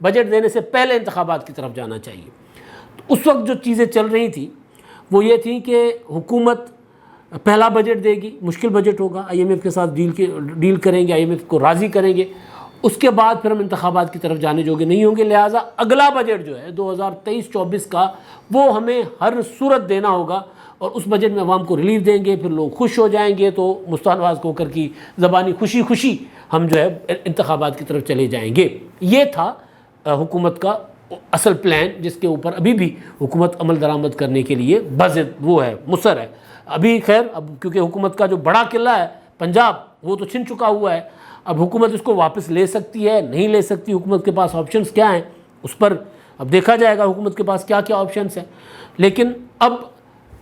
Budget دینے سے پہلے انتخابات کی طرف جانا چاہیے۔ تو اس وقت جو چیزیں چل رہی تھیں وہ یہ تھیں کہ حکومت پہلا بجٹ دے گی، مشکل بجٹ ہوگا، آئی ایم ایف کے ساتھ ڈیل کریں گے، آئی ایم ایف کو راضی کریں گے، اس کے بعد پھر ہم انتخابات کی طرف جانے جوگے نہیں ہوں گے، لہٰذا اگلا بجٹ جو ہے 2023-24 کا وہ ہمیں ہر صورت دینا ہوگا، اور اس بجٹ میں عوام کو ریلیف دیں گے، پھر لوگ خوش ہو جائیں گے، تو مستانواز کو کر کی زبانی خوشی خوشی ہم جو ہے انتخابات کی طرف چلے جائیں گے۔ یہ تھا حکومت کا اصل پلان، جس کے اوپر ابھی بھی حکومت عمل درآمد کرنے کے لیے وہ ہے، مصر ہے۔ ابھی خیر اب کیونکہ حکومت کا جو بڑا قلعہ ہے پنجاب وہ تو چھن چکا ہوا ہے، اب حکومت اس کو واپس لے سکتی ہے نہیں لے سکتی، حکومت کے پاس آپشنز کیا ہیں اس پر اب دیکھا جائے گا حکومت کے پاس کیا کیا آپشنز ہیں۔ لیکن اب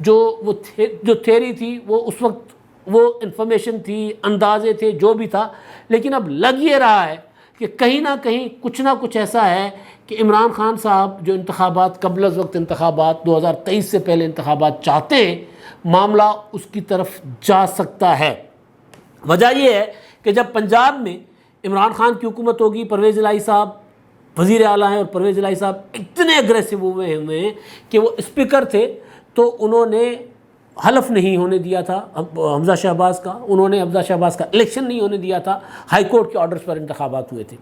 جو تھیوری تھی وہ اس وقت وہ انفارمیشن تھی، اندازے تھے، جو بھی تھا، لیکن اب لگ یہ رہا ہے کہ کہیں نہ کہیں کچھ نہ کچھ ایسا ہے کہ عمران خان صاحب جو انتخابات قبل از وقت انتخابات 2023 سے پہلے انتخابات چاہتے ہیں، معاملہ اس کی طرف جا سکتا ہے۔ وجہ یہ ہے کہ جب پنجاب میں عمران خان کی حکومت ہوگی، پرویز الہی صاحب وزیر اعلیٰ ہیں، اور پرویز الہی صاحب اتنے اگریسو ہوئے ہیں کہ وہ اسپیکر تھے تو انہوں نے حلف نہیں ہونے دیا تھا حمزہ شہباز کا، انہوں نے حمزہ شہباز کا الیکشن نہیں ہونے دیا تھا، ہائی کورٹ کے آرڈرز پر انتخابات ہوئے تھے۔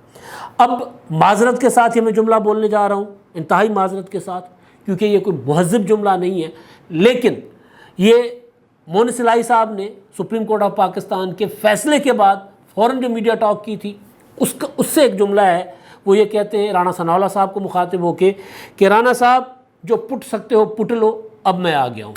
اب معذرت کے ساتھ یہ میں جملہ بولنے جا رہا ہوں، انتہائی معذرت کے ساتھ، کیونکہ یہ کوئی مہذب جملہ نہیں ہے، لیکن یہ مونس الہی صاحب نے سپریم کورٹ آف پاکستان کے فیصلے کے بعد فوراً جو میڈیا ٹاک کی تھی اس سے ایک جملہ ہے، وہ یہ کہتے ہیں رانا ثناءاللہ صاحب کو مخاطب ہو کے کہ رانا صاحب جو پٹ سکتے ہو پٹ لو، اب میں آ گیا ہوں،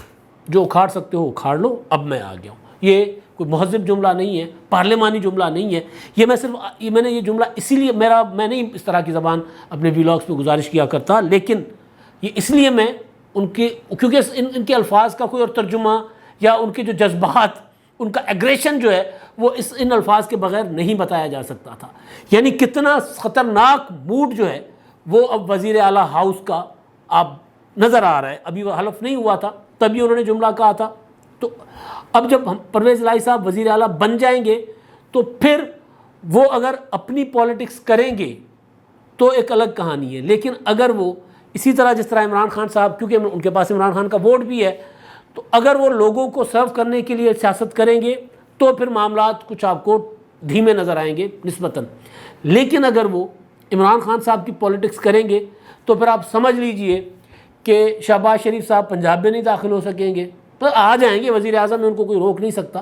جو اکھاڑ سکتے ہو اکھاڑ لو، اب میں آ گیا ہوں۔ یہ کوئی مہذب جملہ نہیں ہے، پارلیمانی جملہ نہیں ہے، یہ میں نے یہ جملہ اسی لیے میں نہیں اس طرح کی زبان اپنے ویلاگس پہ گزارش کیا کرتا، لیکن یہ اس لیے میں کیونکہ ان کے الفاظ کا کوئی اور ترجمہ یا ان کے جو جذبات، ان کا ایگریشن جو ہے وہ ان الفاظ کے بغیر نہیں بتایا جا سکتا تھا۔ یعنی کتنا خطرناک موڈ جو ہے وہ اب وزیر اعلیٰ ہاؤس کا آپ نظر آ رہا ہے۔ ابھی وہ حلف نہیں ہوا تھا تبھی انہوں نے جملہ کہا تھا، تو اب جب پرویز الہی صاحب وزیر اعلیٰ بن جائیں گے تو پھر وہ اگر اپنی پالیٹکس کریں گے تو ایک الگ کہانی ہے، لیکن اگر وہ اسی طرح جس طرح عمران خان صاحب، کیونکہ ان کے پاس عمران خان کا ووٹ بھی ہے، تو اگر وہ لوگوں کو سرو کرنے کے لیے سیاست کریں گے تو پھر معاملات کچھ آپ کو دھیمے نظر آئیں گے نسبتاً، لیکن اگر وہ عمران خان صاحب کی پالیٹکس کریں گے تو پھر آپ سمجھ لیجئے کہ شہباز شریف صاحب پنجاب میں نہیں داخل ہو سکیں گے، تو آ جائیں گے، وزیر اعظم میں ان کو کوئی روک نہیں سکتا،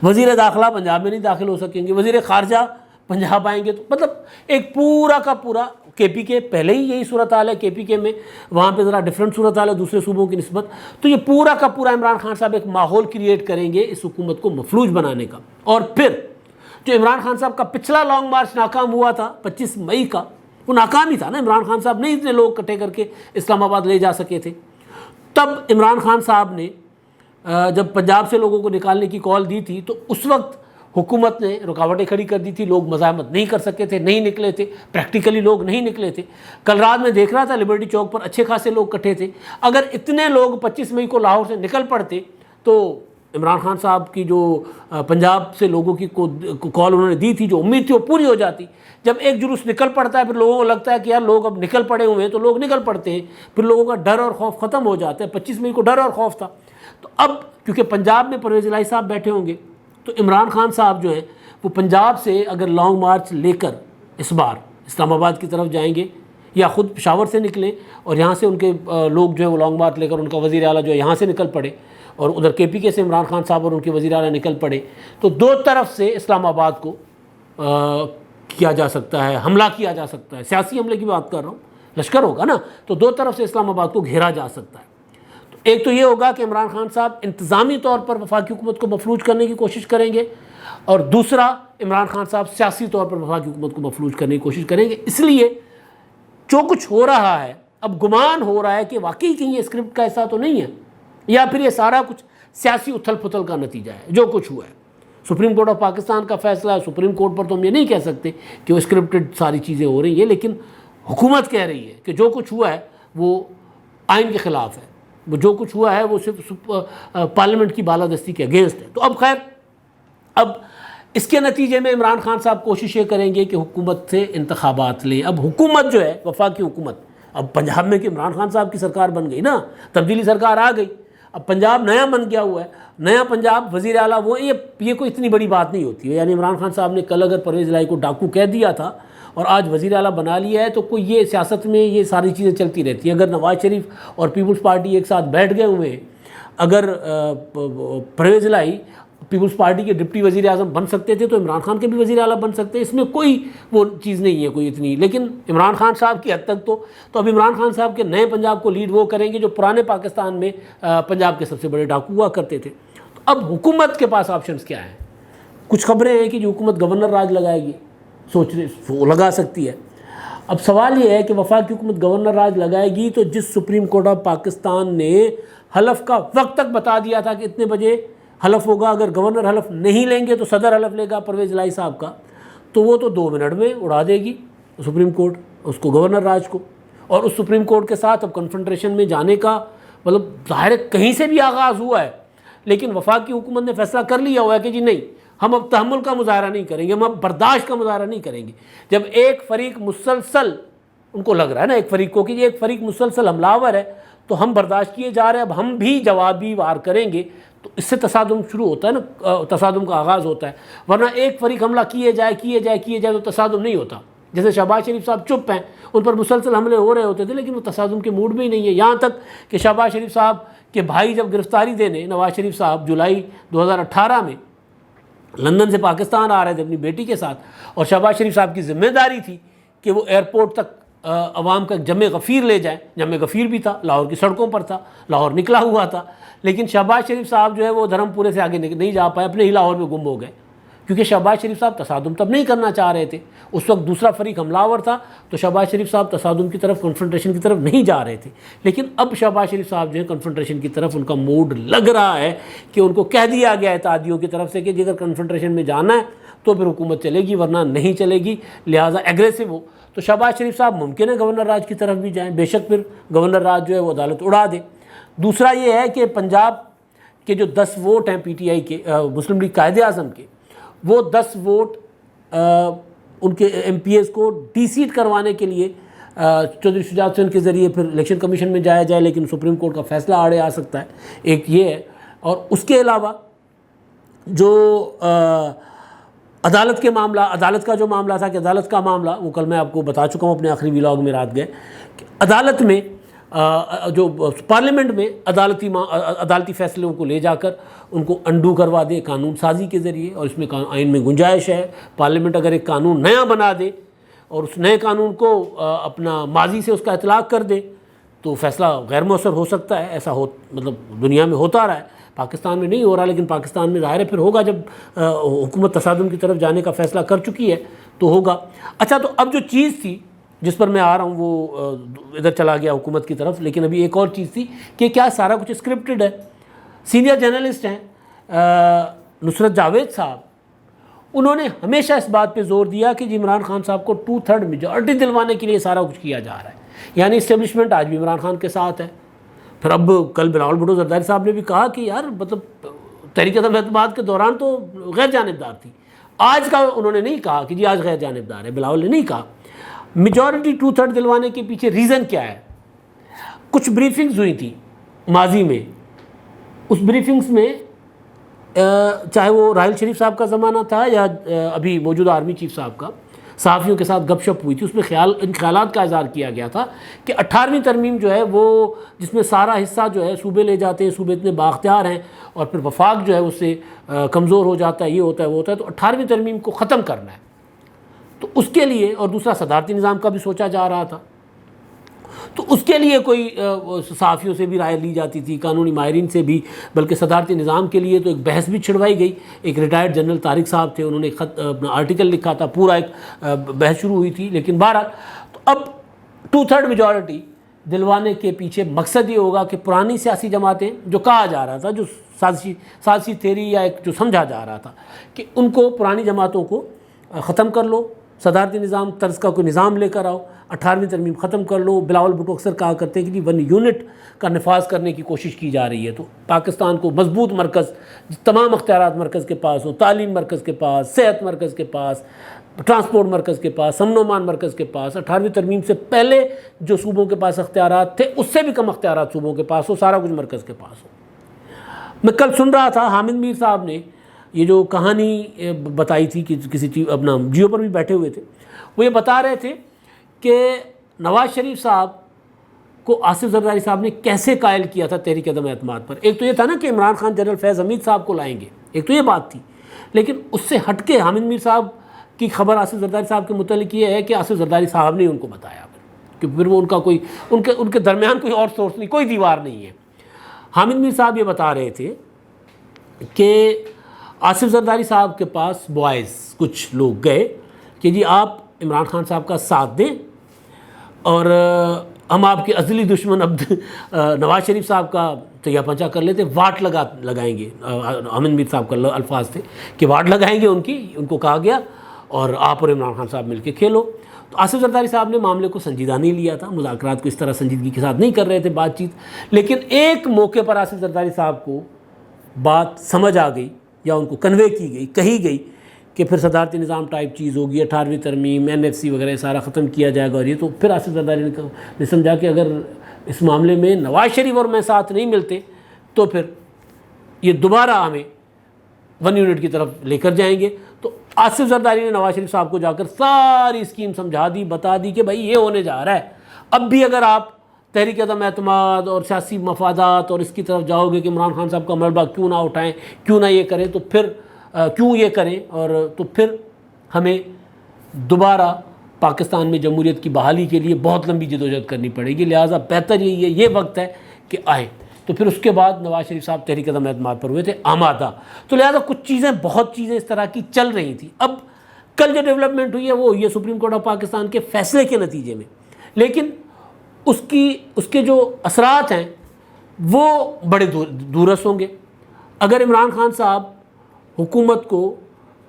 وزیر داخلہ پنجاب میں نہیں داخل ہو سکیں گے، وزیر خارجہ پنجاب آئیں گے، تو مطلب ایک پورا کا پورا کے پی کے پہلے ہی یہی صورتحال ہے، کے پی کے میں وہاں پہ ذرا ڈیفرنٹ صورتحال ہے دوسرے صوبوں کی نسبت، تو یہ پورا کا پورا عمران خان صاحب ایک ماحول کریٹ کریں گے اس حکومت کو مفلوج بنانے کا۔ اور پھر جو عمران خان صاحب کا پچھلا لانگ مارچ ناکام ہوا تھا 25 مئی کا، وہ ناکام ہی تھا نا، عمران خان صاحب نہیں اتنے لوگ اکٹھے کر کے اسلام آباد لے جا سکے تھے۔ تب عمران خان صاحب نے جب پنجاب سے لوگوں کو نکالنے کی کال دی تھی تو اس وقت حکومت نے رکاوٹیں کھڑی کر دی تھی، لوگ مزاحمت نہیں کر سکے تھے، نہیں نکلے تھے، پریکٹیکلی لوگ نہیں نکلے تھے۔ کل رات میں دیکھ رہا تھا لبرٹی چوک پر اچھے خاصے لوگ اکٹھے تھے، اگر اتنے لوگ 25 مئی کو لاہور سے نکل پڑتے تو عمران خان صاحب کی جو پنجاب سے لوگوں کی کال انہوں نے دی تھی، جو امید تھی وہ پوری ہو جاتی۔ جب ایک جلوس نکل پڑتا ہے پھر لوگوں کو لگتا ہے کہ یار لوگ اب نکل پڑے ہوئے ہیں تو لوگ نکل پڑتے ہیں، پھر لوگوں کا ڈر اور خوف ختم ہو جاتا ہے۔ 25 مئی کو ڈر اور خوف تھا، تو اب کیونکہ پنجاب میں پرویز الہی صاحب بیٹھے ہوں گے تو عمران خان صاحب جو ہیں وہ پنجاب سے اگر لانگ مارچ لے کر اس بار اسلام آباد کی طرف جائیں گے یا خود پشاور سے نکلیں اور یہاں سے ان کے لوگ جو ہے وہ لانگ مارچ لے کر ان کا وزیر اعلیٰ جو ہے یہاں سے نکل پڑے اور ادھر کے پی کے سے عمران خان صاحب اور ان کے وزیر اعلیٰ نکل پڑے، تو دو طرف سے اسلام آباد کو کیا جا سکتا ہے، حملہ کیا جا سکتا ہے، سیاسی حملے کی بات کر رہا ہوں، لشکر ہوگا نا، تو دو طرف سے اسلام آباد کو گھیرا جا سکتا ہے۔ تو ایک تو یہ ہوگا کہ عمران خان صاحب انتظامی طور پر وفاقی حکومت کو مفلوج کرنے کی کوشش کریں گے، اور دوسرا عمران خان صاحب سیاسی طور پر وفاقی حکومت کو مفلوج کرنے کی کوشش کریں گے۔ اس لیے جو کچھ ہو رہا ہے اب گمان ہو رہا ہے کہ واقعی کہیں یہ اسکرپٹ کا حصہ تو نہیں ہے، یا پھر یہ سارا کچھ سیاسی اتھل پھتل کا نتیجہ ہے جو کچھ ہوا ہے۔ سپریم کورٹ آف پاکستان کا فیصلہ ہے، سپریم کورٹ پر تو ہم یہ نہیں کہہ سکتے کہ وہ اسکرپٹڈ ساری چیزیں ہو رہی ہیں، لیکن حکومت کہہ رہی ہے کہ جو کچھ ہوا ہے وہ آئین کے خلاف ہے، وہ جو کچھ ہوا ہے وہ صرف پارلیمنٹ کی بالادستی کے اگینسٹ ہے۔ تو اب خیر اب اس کے نتیجے میں عمران خان صاحب کوشش یہ کریں گے کہ حکومت سے انتخابات لیں. اب حکومت جو ہے وفاقی حکومت، اب پنجاب میں کہ عمران خان صاحب کی سرکار بن گئی نا، تبدیلی سرکار آ گئی، اب پنجاب نیا بن گیا ہوا ہے، نیا پنجاب وزیر اعلیٰ وہ، یہ کوئی اتنی بڑی بات نہیں ہوتی ہے. یعنی عمران خان صاحب نے کل اگر پرویز الہی کو ڈاکو کہہ دیا تھا اور آج وزیر اعلیٰ بنا لیا ہے، تو کوئی یہ سیاست میں یہ ساری چیزیں چلتی رہتی ہیں. اگر نواز شریف اور پیپلز پارٹی ایک ساتھ بیٹھ گئے ہوئے ہیں، اگر پرویز الہی پیپلز پارٹی کے ڈپٹی وزیر اعظم بن سکتے تھے تو عمران خان کے بھی وزیر اعلیٰ بن سکتے ہیں. اس میں کوئی وہ چیز نہیں ہے کوئی اتنی. لیکن عمران خان صاحب کی حد تک تو اب عمران خان صاحب کے نئے پنجاب کو لیڈ وہ کریں گے جو پرانے پاکستان میں پنجاب کے سب سے بڑے ڈاکو ہوا کرتے تھے. تو اب حکومت کے پاس آپشنز کیا ہیں؟ کچھ خبریں ہیں کہ جو حکومت گورنر راج لگائے گی، وہ لگا سکتی ہے. اب سوال یہ ہے کہ وفاقی حکومت گورنر راج لگائے گی تو جس سپریم کورٹ آف پاکستان نے حلف کا وقت تک بتا دیا تھا کہ اتنے بجے حلف ہوگا، اگر گورنر حلف نہیں لیں گے تو صدر حلف لے گا پرویز الہی صاحب کا، تو وہ تو 2 منٹ میں اڑا دے گی سپریم کورٹ اس کو، گورنر راج کو. اور اس سپریم کورٹ کے ساتھ اب کنفرنٹریشن میں جانے کا مطلب ظاہر ہے کہیں سے بھی آغاز ہوا ہے، لیکن وفاقی حکومت نے فیصلہ کر لیا ہوا ہے کہ جی نہیں، ہم اب تحمل کا مظاہرہ نہیں کریں گے، ہم اب برداشت کا مظاہرہ نہیں کریں گے. جب ایک فریق مسلسل، ان کو لگ رہا ہے نا ایک فریق کو کہ ایک فریق مسلسل حملہ آور ہے تو ہم برداشت کیے جا رہے ہیں، اب ہم بھی جوابی وار کریں گے، تو اس سے تصادم شروع ہوتا ہے نا، تصادم کا آغاز ہوتا ہے. ورنہ ایک فریق حملہ کیے جائے تو تصادم نہیں ہوتا. جیسے شہباز شریف صاحب چپ ہیں، ان پر مسلسل حملے ہو رہے ہوتے تھے لیکن وہ تصادم کے موڈ میں ہی نہیں ہے. یہاں تک کہ شہباز شریف صاحب کے بھائی جب گرفتاری دینے نواز شریف صاحب جولائی 2018 میں لندن سے پاکستان آ رہے تھے اپنی بیٹی کے ساتھ، اور شہباز شریف صاحب کی ذمہ داری تھی کہ وہ ایئرپورٹ تک عوام کا جمع غفیر لے جائیں. جمع غفیر بھی تھا، لاہور کی سڑکوں پر تھا، لاہور نکلا ہوا تھا، لیکن شہباز شریف صاحب جو ہے وہ دھرم پورے سے آگے نہیں جا پائے، اپنے ہی لاہور میں گم ہو گئے، کیونکہ شہباز شریف صاحب تصادم تب نہیں کرنا چاہ رہے تھے. اس وقت دوسرا فریق حملہ آور تھا تو شہباز شریف صاحب تصادم کی طرف، کنفرنٹریشن کی طرف نہیں جا رہے تھے. لیکن اب شہباز شریف صاحب جو ہے کنفرنٹریشن کی طرف ان کا موڈ لگ رہا ہے کہ ان کو کہہ دیا گیا ہے اتحادیوں کی طرف سے کہ اگر کنفرنٹریشن میں جانا ہے تو پھر حکومت چلے گی ورنہ نہیں چلے گی، لہٰذا ایگریسو ہو. تو شہباز شریف صاحب ممکن ہے گورنر راج کی طرف بھی جائیں، بے شک پھر گورنر راج جو ہے وہ عدالت اڑا دے. دوسرا یہ ہے کہ پنجاب کے جو 10 ووٹ ہیں پی ٹی آئی کے، مسلم لیگ قائد اعظم کے، وہ 10 ووٹ ان کے ایم پی ایز کو ڈی سیٹ کروانے کے لیے چودھری شجاعت حسین کے ذریعے پھر الیکشن کمیشن میں جایا جائے، لیکن سپریم کورٹ کا فیصلہ آڑے آ سکتا ہے. ایک یہ ہے. اور اس کے علاوہ جو عدالت کے معاملہ، عدالت کا جو معاملہ تھا کہ عدالت کا معاملہ وہ کل میں آپ کو بتا چکا ہوں اپنے آخری ولاگ میں رات گئے کہ عدالت میں جو پارلیمنٹ میں عدالتی فیصلوں کو لے جا کر ان کو انڈو کروا دے قانون سازی کے ذریعے. اور اس میں آئین میں گنجائش ہے، پارلیمنٹ اگر ایک قانون نیا بنا دے اور اس نئے قانون کو اپنا ماضی سے اس کا اطلاق کر دے تو فیصلہ غیر مؤثر ہو سکتا ہے. ایسا مطلب دنیا میں ہوتا رہا ہے، پاکستان میں نہیں ہو رہا، لیکن پاکستان میں ظاہر ہے پھر ہوگا جب حکومت تصادم کی طرف جانے کا فیصلہ کر چکی ہے تو ہوگا. اچھا، تو اب جو چیز تھی جس پر میں آ رہا ہوں وہ ادھر چلا گیا حکومت کی طرف، لیکن ابھی ایک اور چیز تھی کہ کیا سارا کچھ اسکرپٹڈ ہے. سینئر جرنلسٹ ہیں نصرت جاوید صاحب، انہوں نے ہمیشہ اس بات پہ زور دیا کہ جی عمران خان صاحب کو 2/3 میجارٹی دلوانے کے لیے سارا کچھ کیا جا رہا ہے. یعنی اسٹیبلشمنٹ آج بھی عمران خان کے ساتھ ہے. پھر اب کل بلاول بھٹو زرداری صاحب نے بھی کہا کہ یار مطلب تحریک عدم اعتماد کے دوران تو غیر جانبدار تھی. آج کا انہوں نے نہیں کہا کہ جی آج غیر جانبدار ہے، بلاول نے نہیں کہا. میجورٹی 2/3 دلوانے کے پیچھے ریزن کیا ہے؟ کچھ بریفنگز ہوئی تھی ماضی میں، اس بریفنگز میں چاہے وہ راحل شریف صاحب کا زمانہ تھا یا ابھی موجودہ آرمی چیف صاحب کا، صحافیوں کے ساتھ گپ شپ ہوئی تھی. اس میں ان خیالات کا اظہار کیا گیا تھا کہ 18ویں ترمیم جو ہے وہ جس میں سارا حصہ جو ہے صوبے لے جاتے ہیں، صوبے اتنے بااختیار ہیں اور پھر وفاق جو ہے اس سے کمزور ہو جاتا ہے، یہ ہوتا ہے وہ ہوتا ہے، تو 18ویں ترمیم کو ختم کرنا ہے. تو اس کے لیے، اور دوسرا صدارتی نظام کا بھی سوچا جا رہا تھا، تو اس کے لیے کوئی صحافیوں سے بھی رائے لی جاتی تھی، قانونی ماہرین سے بھی، بلکہ صدارتی نظام کے لیے تو ایک بحث بھی چھڑوائی گئی. ایک ریٹائرڈ جنرل طارق صاحب تھے، انہوں نے اپنا آرٹیکل لکھا تھا، پورا ایک بحث شروع ہوئی تھی. لیکن بہرحال تو اب 2/3 میجورٹی دلوانے کے پیچھے مقصد یہ ہوگا کہ پرانی سیاسی جماعتیں، جو کہا جا رہا تھا، جو سازشی تھیوری یا ایک جو سمجھا جا رہا تھا کہ ان کو، پرانی جماعتوں کو ختم کر لو صدارتی نظام طرز کا کوئی نظام لے کر آؤ، 18ویں ترمیم ختم کر لو۔ بلاول بھٹو اکثر کہا کرتے ہیں کہ 1 یونٹ کا نفاذ کرنے کی کوشش کی جا رہی ہے، تو پاکستان کو مضبوط مرکز، تمام اختیارات مرکز کے پاس ہو، تعلیم مرکز کے پاس، صحت مرکز کے پاس، ٹرانسپورٹ مرکز کے پاس، امن و امان مرکز کے پاس، 18ویں ترمیم سے پہلے جو صوبوں کے پاس اختیارات تھے اس سے بھی کم اختیارات صوبوں کے پاس ہو، سارا کچھ مرکز کے پاس ہو۔ میں کل سن رہا تھا حامد میر صاحب نے یہ جو کہانی بتائی تھی کہ کسی چیز اپنا جیو پر بھی بیٹھے ہوئے تھے، وہ یہ بتا رہے تھے کہ نواز شریف صاحب کو آصف زرداری صاحب نے کیسے قائل کیا تھا تحریک عدم اعتماد پر۔ ایک تو یہ تھا نا کہ عمران خان جنرل فیض حمید صاحب کو لائیں گے، ایک تو یہ بات تھی، لیکن اس سے ہٹ کے حامد میر صاحب کی خبر آصف زرداری صاحب کے متعلق یہ ہے کہ آصف زرداری صاحب نے ان کو بتایا کہ پھر وہ ان کا کوئی ان کے درمیان کوئی اور سورس نہیں، کوئی دیوار نہیں ہے۔ حامد میر صاحب یہ بتا رہے تھے کہ آصف زرداری صاحب کے پاس بوائز کچھ لوگ گئے کہ جی آپ عمران خان صاحب کا ساتھ دیں اور ہم آپ کے ازلی دشمن نواز شریف صاحب کا تیا پنچا کر لیتے، واٹ لگائیں گے۔ حامد میر صاحب کا الفاظ تھے کہ واٹ لگائیں گے ان کو کہا گیا، اور آپ اور عمران خان صاحب مل کے کھیلو۔ تو آصف زرداری صاحب نے معاملے کو سنجیدہ نہیں لیا تھا، مذاکرات کو اس طرح سنجیدگی کے ساتھ نہیں کر رہے تھے بات چیت، لیکن ایک موقع پر آصف زرداری صاحب کو بات سمجھ آ گئی یا ان کو کنوے کی گئی، کہی گئی کہ پھر صدارتی نظام ٹائپ چیز ہوگی، 18ویں ترمیم، NFC وغیرہ سارا ختم کیا جائے گا، اور یہ تو پھر آصف زرداری نے سمجھا کہ اگر اس معاملے میں نواز شریف اور میں ساتھ نہیں ملتے تو پھر یہ دوبارہ ہمیں 1 یونٹ کی طرف لے کر جائیں گے۔ تو آصف زرداری نے نواز شریف صاحب کو جا کر ساری اسکیم سمجھا دی، بتا دی کہ بھائی یہ ہونے جا رہا ہے، اب بھی اگر آپ تحریک عدم اعتماد اور سیاسی مفادات اور اس کی طرف جاؤ گے کہ عمران خان صاحب کا ملبہ کیوں نہ اٹھائیں، کیوں نہ یہ کریں، تو پھر کیوں یہ کریں، اور تو پھر ہمیں دوبارہ پاکستان میں جمہوریت کی بحالی کے لیے بہت لمبی جدوجہد کرنی پڑے گی، لہٰذا بہتر یہی ہے، یہ وقت ہے کہ آئیں۔ تو پھر اس کے بعد نواز شریف صاحب تحریک عدم اعتماد پر ہوئے تھے آمادہ، تو لہٰذا بہت چیزیں اس طرح کی چل رہی تھیں۔ اب کل جو ڈیولپمنٹ ہوئی ہے وہ ہوئی ہے سپریم کورٹ آف پاکستان کے فیصلے کے نتیجے میں، لیکن اس کے جو اثرات ہیں وہ بڑے دورس ہوں گے۔ اگر عمران خان صاحب حکومت کو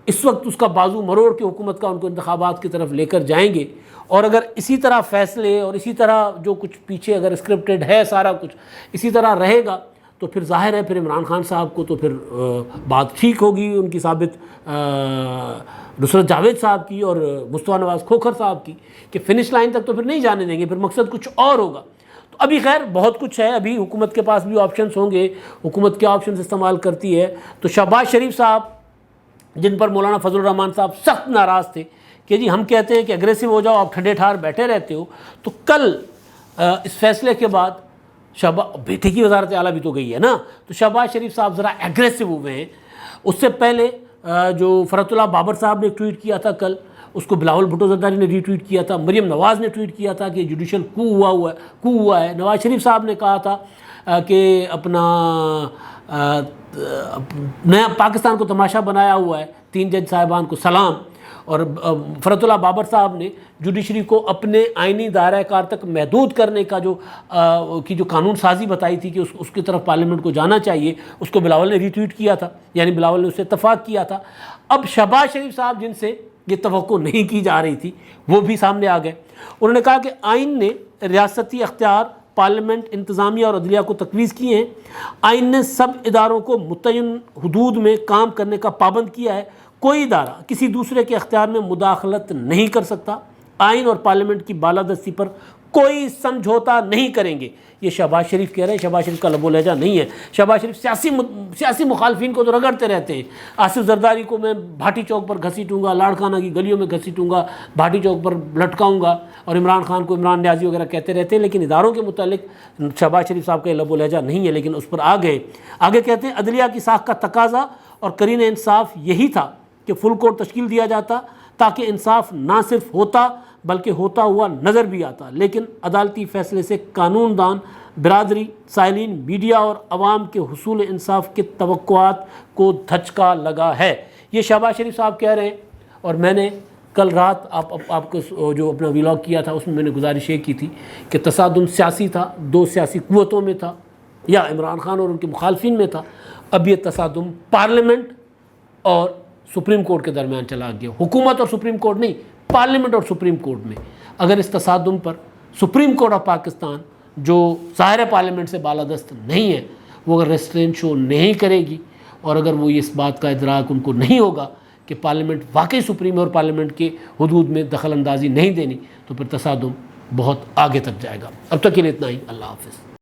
اس وقت اس کا بازو مروڑ کے حکومت کا ان کو انتخابات کی طرف لے کر جائیں گے، اور اگر اسی طرح فیصلے اور اسی طرح جو کچھ پیچھے اگر اسکرپٹڈ ہے سارا کچھ اسی طرح رہے گا، تو پھر ظاہر ہے پھر عمران خان صاحب کو تو پھر بات ٹھیک ہوگی ان کی ثابت نصرت جاوید صاحب کی اور مصطفیٰ نواز کھوکھر صاحب کی کہ فنش لائن تک تو پھر نہیں جانے دیں گے، پھر مقصد کچھ اور ہوگا۔ تو ابھی خیر بہت کچھ ہے، ابھی حکومت کے پاس بھی آپشنز ہوں گے، حکومت کیا آپشنز استعمال کرتی ہے۔ تو شہباز شریف صاحب جن پر مولانا فضل الرحمان صاحب سخت ناراض تھے کہ جی ہم کہتے ہیں کہ اگریسو ہو جاؤ، آپ ٹھنڈے ٹھار بیٹھے رہتے ہو، تو کل اس فیصلے کے بعد بیٹے کی وزارت اعلیٰ بھی تو گئی ہے نا، تو شہباز شریف صاحب ذرا ایگریسو ہوئے ہیں۔ اس سے پہلے جو فرحت اللہ بابر صاحب نے ایک ٹویٹ کیا تھا کل، اس کو بلاول بھٹو زرداری نے ری ٹویٹ کیا تھا، مریم نواز نے ٹویٹ کیا تھا کہ جوڈیشل کو ہوا ہے۔ نواز شریف صاحب نے کہا تھا کہ اپنا نیا پاکستان کو تماشا بنایا ہوا ہے، 3 جج صاحبان کو سلام، اور فرحت اللہ بابر صاحب نے جوڈیشری کو اپنے آئینی دائرہ کار تک محدود کرنے کا جو قانون سازی بتائی تھی کہ اس کی طرف پارلیمنٹ کو جانا چاہیے، اس کو بلاول نے ری ٹویٹ کیا تھا، یعنی بلاول نے اس سے اتفاق کیا تھا۔ اب شہباز شریف صاحب جن سے یہ توقع نہیں کی جا رہی تھی وہ بھی سامنے آ گئے، انہوں نے کہا کہ آئین نے ریاستی اختیار پارلیمنٹ، انتظامیہ اور عدلیہ کو تقویض کیے ہیں، آئین نے سب اداروں کو متعین حدود میں کام کرنے کا پابند کیا ہے، کوئی ادارہ کسی دوسرے کے اختیار میں مداخلت نہیں کر سکتا، آئین اور پارلیمنٹ کی بالادستی پر کوئی سمجھوتا نہیں کریں گے۔ یہ شہباز شریف کہہ رہے ہیں، شہباز شریف کا لب و لہجہ نہیں ہے، شہباز شریف سیاسی مخالفین کو تو رگڑتے رہتے ہیں۔ آصف زرداری کو میں بھاٹی چوک پر گھسیٹوں گا، لاڑکانہ کی گلیوں میں گھسیٹوں گا، بھاٹی چوک پر لٹکاؤں گا، اور عمران خان کو عمران نیازی وغیرہ کہتے رہتے ہیں، لیکن اداروں کے متعلق شہباز شریف صاحب کا لب و لہجہ نہیں ہے، لیکن اس پر آگے کہتے ہیں عدلیہ کی ساخت کا تقاضا اور قرین انصاف یہی تھا کہ فل کورٹ تشکیل دیا جاتا تاکہ انصاف نہ صرف ہوتا بلکہ ہوتا ہوا نظر بھی آتا، لیکن عدالتی فیصلے سے قانون دان، برادری، سائلین، میڈیا اور عوام کے حصول انصاف کے توقعات کو دھچکا لگا ہے۔ یہ شہباز شریف صاحب کہہ رہے ہیں، اور میں نے کل رات آپ کو جو اپنا ویلاگ کیا تھا اس میں نے گزارش یہ کی تھی کہ تصادم سیاسی تھا، 2 سیاسی قوتوں میں تھا یا عمران خان اور ان کے مخالفین میں تھا، اب یہ تصادم پارلیمنٹ اور سپریم کورٹ کے درمیان چلا گیا، حکومت اور سپریم کورٹ نہیں، پارلیمنٹ اور سپریم کورٹ میں۔ اگر اس تصادم پر سپریم کورٹ آف پاکستان جو ظاہر پارلیمنٹ سے بالادست نہیں ہے، وہ اگر ریسٹرین شو نہیں کرے گی، اور اگر وہ اس بات کا ادراک ان کو نہیں ہوگا کہ پارلیمنٹ واقعی سپریم اور پارلیمنٹ کے حدود میں دخل اندازی نہیں دینی، تو پھر تصادم بہت آگے تک جائے گا۔ اب تک کے لیے اتنا ہی، اللہ حافظ۔